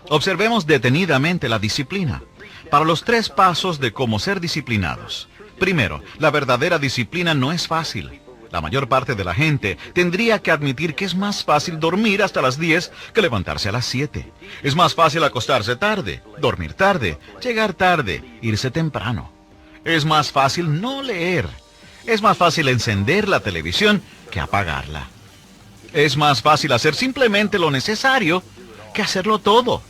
Observemos detenidamente la disciplina. Para los 3 pasos de cómo ser disciplinados. Primero, la verdadera disciplina no es fácil. La mayor parte de la gente tendría que admitir que es más fácil dormir hasta las 10 que levantarse a las 7. Es más fácil acostarse tarde, dormir tarde, llegar tarde, irse temprano. Es más fácil no leer. Es más fácil encender la televisión que apagarla. Es más fácil hacer simplemente lo necesario que hacerlo todo.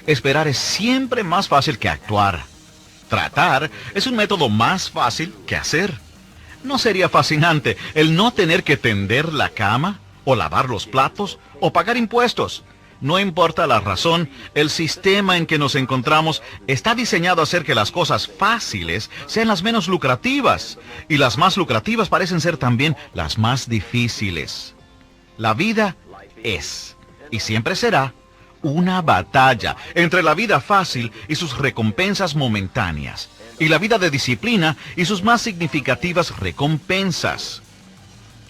Esperar es siempre más fácil que actuar. Tratar es un método más fácil que hacer. ¿No sería fascinante el no tener que tender la cama, o lavar los platos, o pagar impuestos? No importa la razón, el sistema en que nos encontramos está diseñado a hacer que las cosas fáciles sean las menos lucrativas, y las más lucrativas parecen ser también las más difíciles. La vida es, y siempre será, una batalla entre la vida fácil y sus recompensas momentáneas, y la vida de disciplina y sus más significativas recompensas.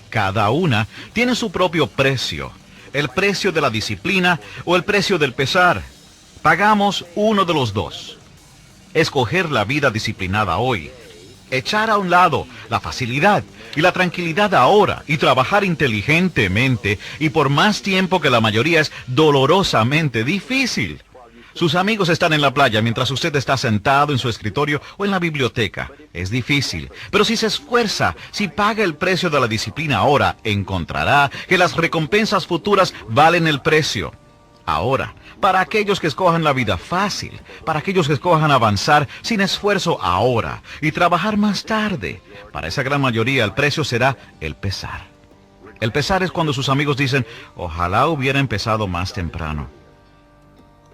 Cada una tiene su propio precio, el precio de la disciplina o el precio del pesar. Pagamos uno de los dos. Escoger la vida disciplinada hoy, echar a un lado la facilidad y la tranquilidad ahora y trabajar inteligentemente y por más tiempo que la mayoría es dolorosamente difícil. Sus amigos están en la playa mientras usted está sentado en su escritorio o en la biblioteca. Es difícil, pero si se esfuerza, si paga el precio de la disciplina ahora, encontrará que las recompensas futuras valen el precio. Ahora, para aquellos que escojan la vida fácil, para aquellos que escojan avanzar sin esfuerzo ahora y trabajar más tarde, para esa gran mayoría el precio será el pesar. El pesar es cuando sus amigos dicen, ojalá hubiera empezado más temprano.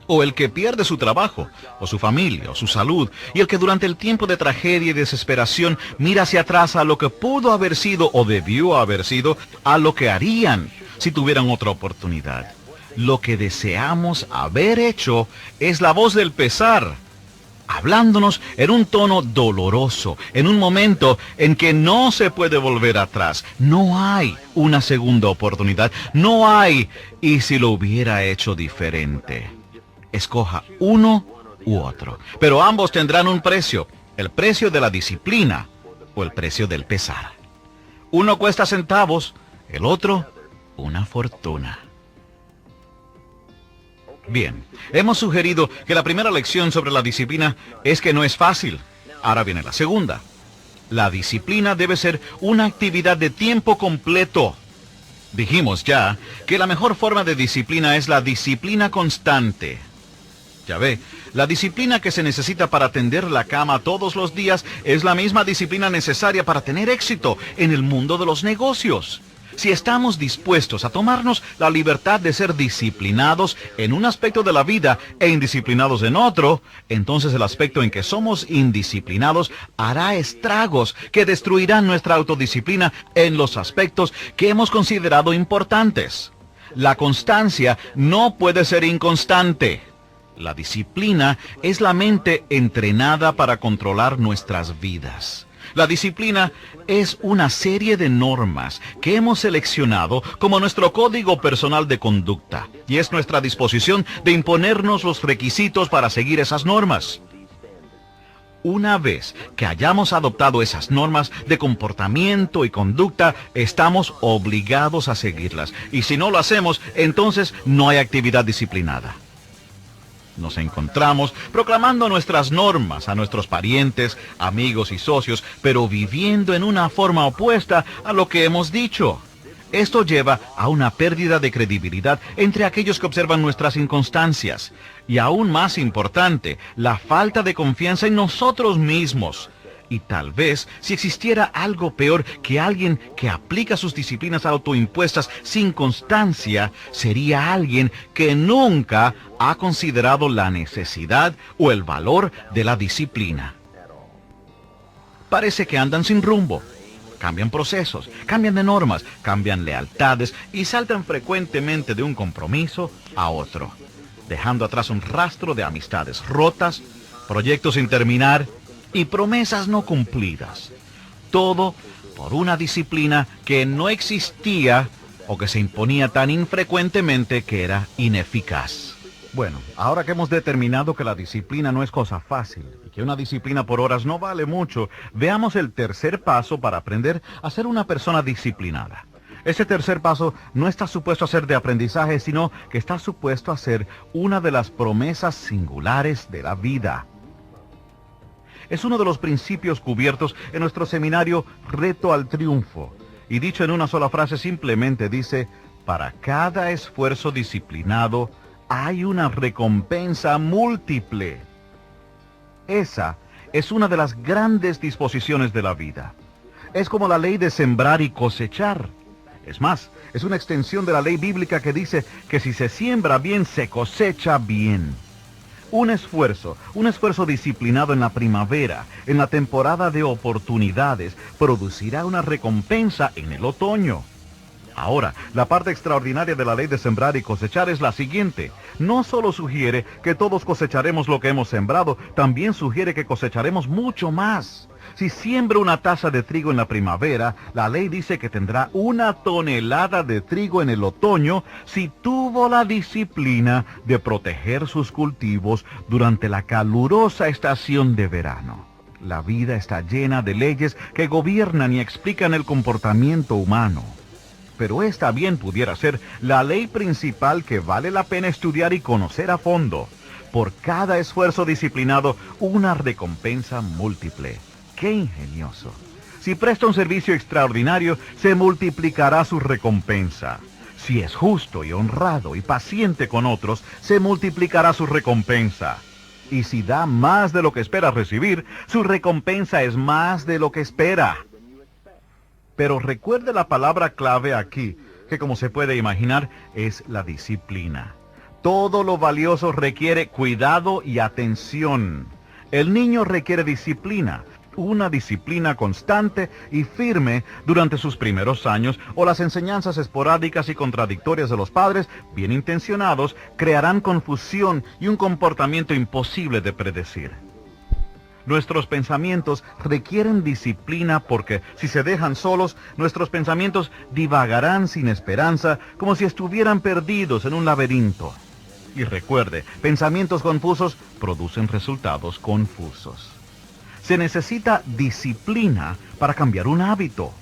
O el que pierde su trabajo, o su familia, o su salud, y el que durante el tiempo de tragedia y desesperación mira hacia atrás a lo que pudo haber sido o debió haber sido, a lo que harían si tuvieran otra oportunidad. Lo que deseamos haber hecho es la voz del pesar, hablándonos en un tono doloroso, en un momento en que no se puede volver atrás. No hay una segunda oportunidad, no hay, y si lo hubiera hecho diferente. Escoja uno u otro, pero ambos tendrán un precio, el precio de la disciplina o el precio del pesar. Uno cuesta centavos, el otro una fortuna. Bien, hemos sugerido que la primera lección sobre la disciplina es que no es fácil. Ahora viene la segunda. La disciplina debe ser una actividad de tiempo completo. Dijimos ya que la mejor forma de disciplina es la disciplina constante. Ya ve, la disciplina que se necesita para tender la cama todos los días es la misma disciplina necesaria para tener éxito en el mundo de los negocios. Si estamos dispuestos a tomarnos la libertad de ser disciplinados en un aspecto de la vida e indisciplinados en otro, entonces el aspecto en que somos indisciplinados hará estragos que destruirán nuestra autodisciplina en los aspectos que hemos considerado importantes. La constancia no puede ser inconstante. La disciplina es la mente entrenada para controlar nuestras vidas. La disciplina es una serie de normas que hemos seleccionado como nuestro código personal de conducta, y es nuestra disposición de imponernos los requisitos para seguir esas normas. Una vez que hayamos adoptado esas normas de comportamiento y conducta, estamos obligados a seguirlas, y si no lo hacemos, entonces no hay actividad disciplinada. Nos encontramos proclamando nuestras normas a nuestros parientes, amigos y socios, pero viviendo en una forma opuesta a lo que hemos dicho. Esto lleva a una pérdida de credibilidad entre aquellos que observan nuestras inconstancias. Y aún más importante, la falta de confianza en nosotros mismos. Y tal vez, si existiera algo peor que alguien que aplica sus disciplinas autoimpuestas sin constancia, sería alguien que nunca ha considerado la necesidad o el valor de la disciplina. Parece que andan sin rumbo. Cambian procesos, cambian de normas, cambian lealtades y saltan frecuentemente de un compromiso a otro, dejando atrás un rastro de amistades rotas, proyectos sin terminar y promesas no cumplidas. Todo por una disciplina que no existía o que se imponía tan infrecuentemente que era ineficaz. Bueno, ahora que hemos determinado que la disciplina no es cosa fácil y que una disciplina por horas no vale mucho, veamos el tercer paso para aprender a ser una persona disciplinada. Ese tercer paso no está supuesto a ser de aprendizaje, sino que está supuesto a ser una de las promesas singulares de la vida. Es uno de los principios cubiertos en nuestro seminario Reto al Triunfo. Y dicho en una sola frase simplemente dice, para cada esfuerzo disciplinado hay una recompensa múltiple. Esa es una de las grandes disposiciones de la vida. Es como la ley de sembrar y cosechar. Es más, es una extensión de la ley bíblica que dice que si se siembra bien, se cosecha bien. Un esfuerzo disciplinado en la primavera, en la temporada de oportunidades, producirá una recompensa en el otoño. Ahora, la parte extraordinaria de la ley de sembrar y cosechar es la siguiente. No solo sugiere que todos cosecharemos lo que hemos sembrado, también sugiere que cosecharemos mucho más. Si siembra una taza de trigo en la primavera, la ley dice que tendrá 1 tonelada de trigo en el otoño si tuvo la disciplina de proteger sus cultivos durante la calurosa estación de verano. La vida está llena de leyes que gobiernan y explican el comportamiento humano. Pero esta bien pudiera ser la ley principal que vale la pena estudiar y conocer a fondo. Por cada esfuerzo disciplinado, una recompensa múltiple. ¡Qué ingenioso! Si presta un servicio extraordinario, se multiplicará su recompensa. Si es justo y honrado y paciente con otros, se multiplicará su recompensa. Y si da más de lo que espera recibir, su recompensa es más de lo que espera. Pero recuerde la palabra clave aquí, que como se puede imaginar, es la disciplina. Todo lo valioso requiere cuidado y atención. El niño requiere disciplina, una disciplina constante y firme durante sus primeros años, o las enseñanzas esporádicas y contradictorias de los padres, bien intencionados, crearán confusión y un comportamiento imposible de predecir. Nuestros pensamientos requieren disciplina porque, si se dejan solos, nuestros pensamientos divagarán sin esperanza, como si estuvieran perdidos en un laberinto. Y recuerde, pensamientos confusos producen resultados confusos. Se necesita disciplina para cambiar un hábito.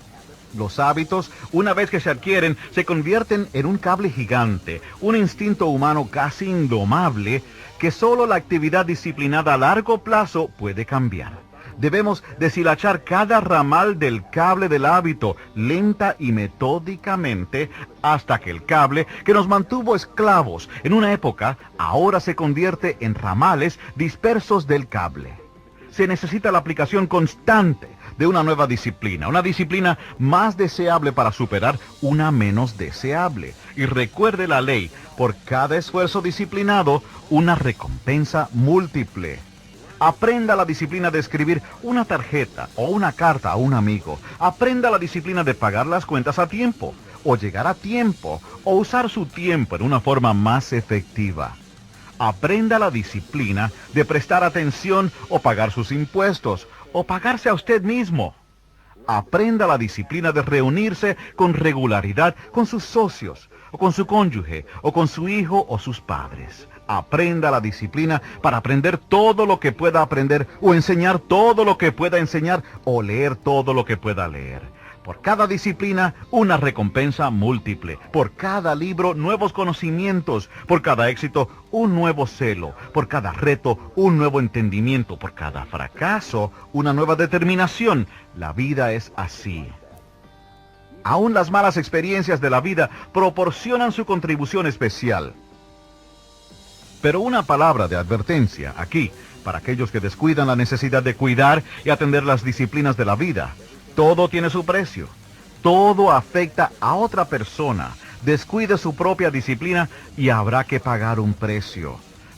Los hábitos, una vez que se adquieren, se convierten en un cable gigante, un instinto humano casi indomable, que solo la actividad disciplinada a largo plazo puede cambiar. Debemos deshilachar cada ramal del cable del hábito, lenta y metódicamente, hasta que el cable que nos mantuvo esclavos en una época, ahora se convierte en ramales dispersos del cable. Se necesita la aplicación constante de una nueva disciplina, una disciplina más deseable para superar una menos deseable. Y recuerde la ley, por cada esfuerzo disciplinado, una recompensa múltiple. Aprenda la disciplina de escribir una tarjeta o una carta a un amigo. Aprenda la disciplina de pagar las cuentas a tiempo, o llegar a tiempo, o usar su tiempo en una forma más efectiva. Aprenda la disciplina de prestar atención o pagar sus impuestos, o pagarse a usted mismo. Aprenda la disciplina de reunirse con regularidad con sus socios, o con su cónyuge, o con su hijo o sus padres. Aprenda la disciplina para aprender todo lo que pueda aprender, o enseñar todo lo que pueda enseñar, o leer todo lo que pueda leer. Por cada disciplina, una recompensa múltiple. Por cada libro, nuevos conocimientos. Por cada éxito, un nuevo celo. Por cada reto, un nuevo entendimiento. Por cada fracaso, una nueva determinación. La vida es así. Aún las malas experiencias de la vida proporcionan su contribución especial. Pero una palabra de advertencia aquí, para aquellos que descuidan la necesidad de cuidar y atender las disciplinas de la vida. Todo tiene su precio. Todo afecta a otra persona. Descuide su propia disciplina y habrá que pagar un precio.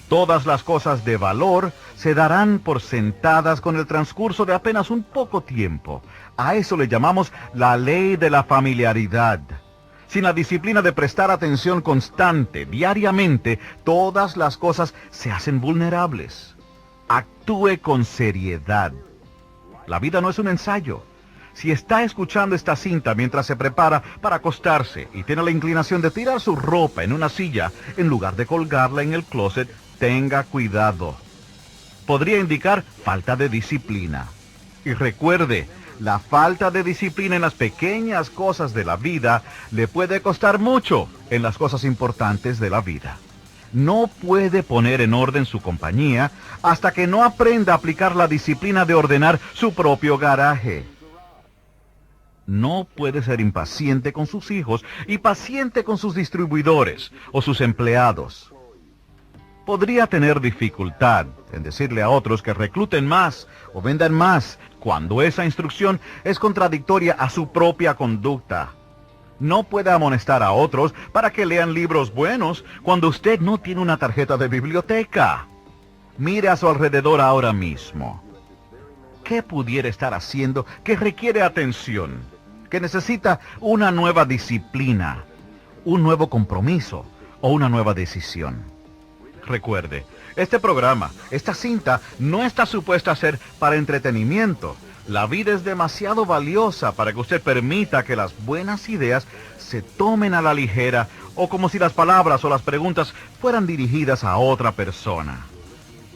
Todas las cosas de valor se darán por sentadas con el transcurso de apenas un poco tiempo. A eso le llamamos la ley de la familiaridad. Sin la disciplina de prestar atención constante, diariamente, todas las cosas se hacen vulnerables. Actúe con seriedad. La vida no es un ensayo. Si está escuchando esta cinta mientras se prepara para acostarse y tiene la inclinación de tirar su ropa en una silla en lugar de colgarla en el closet, tenga cuidado. Podría indicar falta de disciplina. Y recuerde, la falta de disciplina en las pequeñas cosas de la vida le puede costar mucho en las cosas importantes de la vida. No puede poner en orden su compañía hasta que no aprenda a aplicar la disciplina de ordenar su propio garaje. No puede ser impaciente con sus hijos y paciente con sus distribuidores o sus empleados. Podría tener dificultad en decirle a otros que recluten más o vendan más cuando esa instrucción es contradictoria a su propia conducta. No puede amonestar a otros para que lean libros buenos cuando usted no tiene una tarjeta de biblioteca. Mire a su alrededor ahora mismo. ¿Qué pudiera estar haciendo que requiere atención, que necesita una nueva disciplina, un nuevo compromiso o una nueva decisión? Recuerde, este programa, esta cinta, no está supuesta a ser para entretenimiento. La vida es demasiado valiosa para que usted permita que las buenas ideas se tomen a la ligera o como si las palabras o las preguntas fueran dirigidas a otra persona.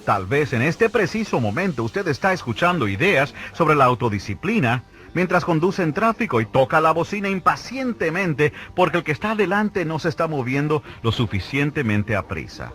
Tal vez en este preciso momento usted está escuchando ideas sobre la autodisciplina mientras conduce en tráfico y toca la bocina impacientemente porque el que está adelante no se está moviendo lo suficientemente aprisa.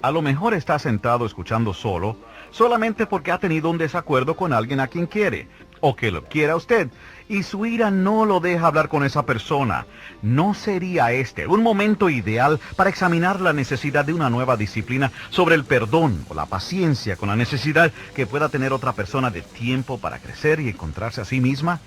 A lo mejor está sentado escuchando solo, solamente porque ha tenido un desacuerdo con alguien a quien quiere, o que lo quiera a usted, y su ira no lo deja hablar con esa persona. ¿No sería este un momento ideal para examinar la necesidad de una nueva disciplina sobre el perdón o la paciencia con la necesidad que pueda tener otra persona de tiempo para crecer y encontrarse a sí misma?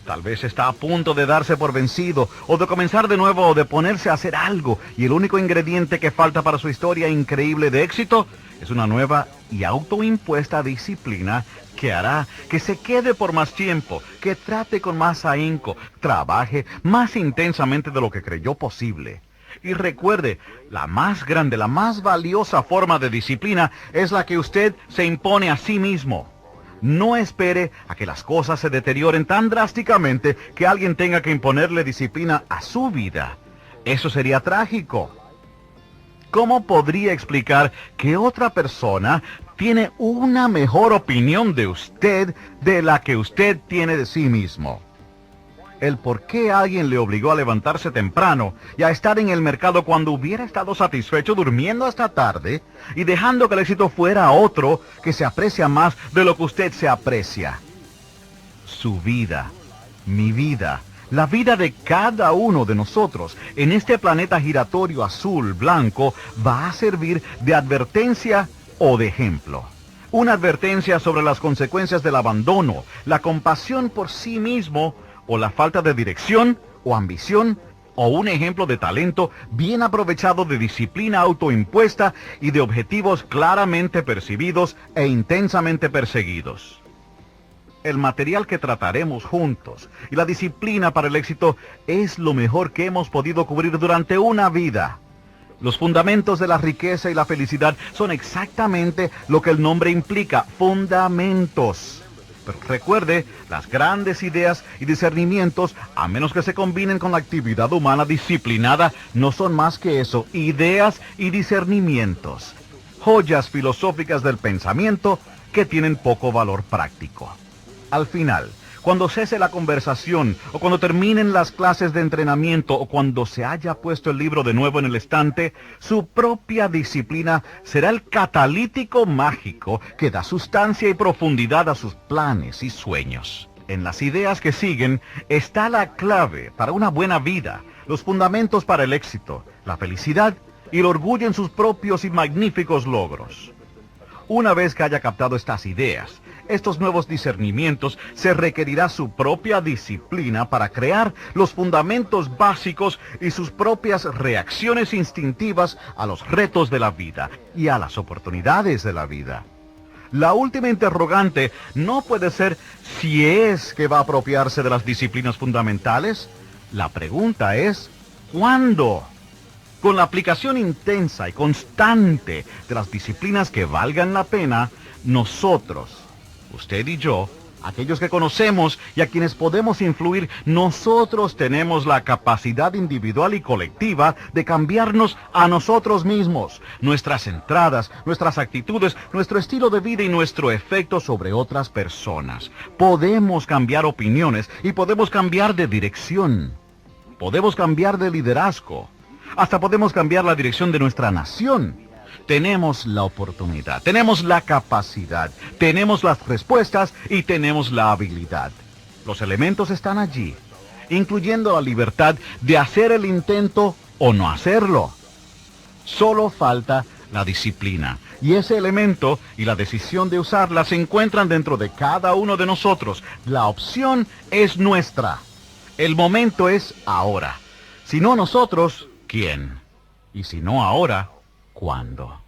Tal vez está a punto de darse por vencido, o de comenzar de nuevo, o de ponerse a hacer algo, y el único ingrediente que falta para su historia increíble de éxito es una nueva y autoimpuesta disciplina que hará que se quede por más tiempo, que trate con más ahínco, trabaje más intensamente de lo que creyó posible. Y recuerde, la más grande, la más valiosa forma de disciplina es la que usted se impone a sí mismo. No espere a que las cosas se deterioren tan drásticamente que alguien tenga que imponerle disciplina a su vida. Eso sería trágico. ¿Cómo podría explicar que otra persona tiene una mejor opinión de usted de la que usted tiene de sí mismo? El por qué alguien le obligó a levantarse temprano y a estar en el mercado cuando hubiera estado satisfecho durmiendo hasta tarde y dejando que el éxito fuera otro que se aprecia más de lo que usted se aprecia. Su vida, mi vida, la vida de cada uno de nosotros en este planeta giratorio azul blanco va a servir de advertencia o de ejemplo. Una advertencia sobre las consecuencias del abandono, la compasión por sí mismo, o la falta de dirección o ambición, o un ejemplo de talento bien aprovechado, de disciplina autoimpuesta y de objetivos claramente percibidos e intensamente perseguidos. El material que trataremos juntos y la disciplina para el éxito es lo mejor que hemos podido cubrir durante una vida. Los fundamentos de la riqueza y la felicidad son exactamente lo que el nombre implica, fundamentos. Pero recuerde, las grandes ideas y discernimientos, a menos que se combinen con la actividad humana disciplinada, no son más que eso, ideas y discernimientos. Joyas filosóficas del pensamiento que tienen poco valor práctico. Al final, cuando cese la conversación, o cuando terminen las clases de entrenamiento, o cuando se haya puesto el libro de nuevo en el estante, su propia disciplina será el catalítico mágico que da sustancia y profundidad a sus planes y sueños. En las ideas que siguen está la clave para una buena vida, los fundamentos para el éxito, la felicidad y el orgullo en sus propios y magníficos logros. Una vez que haya captado estas ideas, estos nuevos discernimientos, se requerirá su propia disciplina para crear los fundamentos básicos y sus propias reacciones instintivas a los retos de la vida y a las oportunidades de la vida. La última interrogante no puede ser si es que va a apropiarse de las disciplinas fundamentales. La pregunta es, ¿cuándo? Con la aplicación intensa y constante de las disciplinas que valgan la pena, nosotros, usted y yo, aquellos que conocemos y a quienes podemos influir, nosotros tenemos la capacidad individual y colectiva de cambiarnos a nosotros mismos, nuestras entradas, nuestras actitudes, nuestro estilo de vida y nuestro efecto sobre otras personas. Podemos cambiar opiniones y podemos cambiar de dirección. Podemos cambiar de liderazgo. Hasta podemos cambiar la dirección de nuestra nación. Tenemos la oportunidad, tenemos la capacidad, tenemos las respuestas y tenemos la habilidad. Los elementos están allí, incluyendo la libertad de hacer el intento o no hacerlo. Solo falta la disciplina, y ese elemento y la decisión de usarla se encuentran dentro de cada uno de nosotros. La opción es nuestra. El momento es ahora. Si no nosotros, ¿quién? Y si no ahora, ¿cuándo?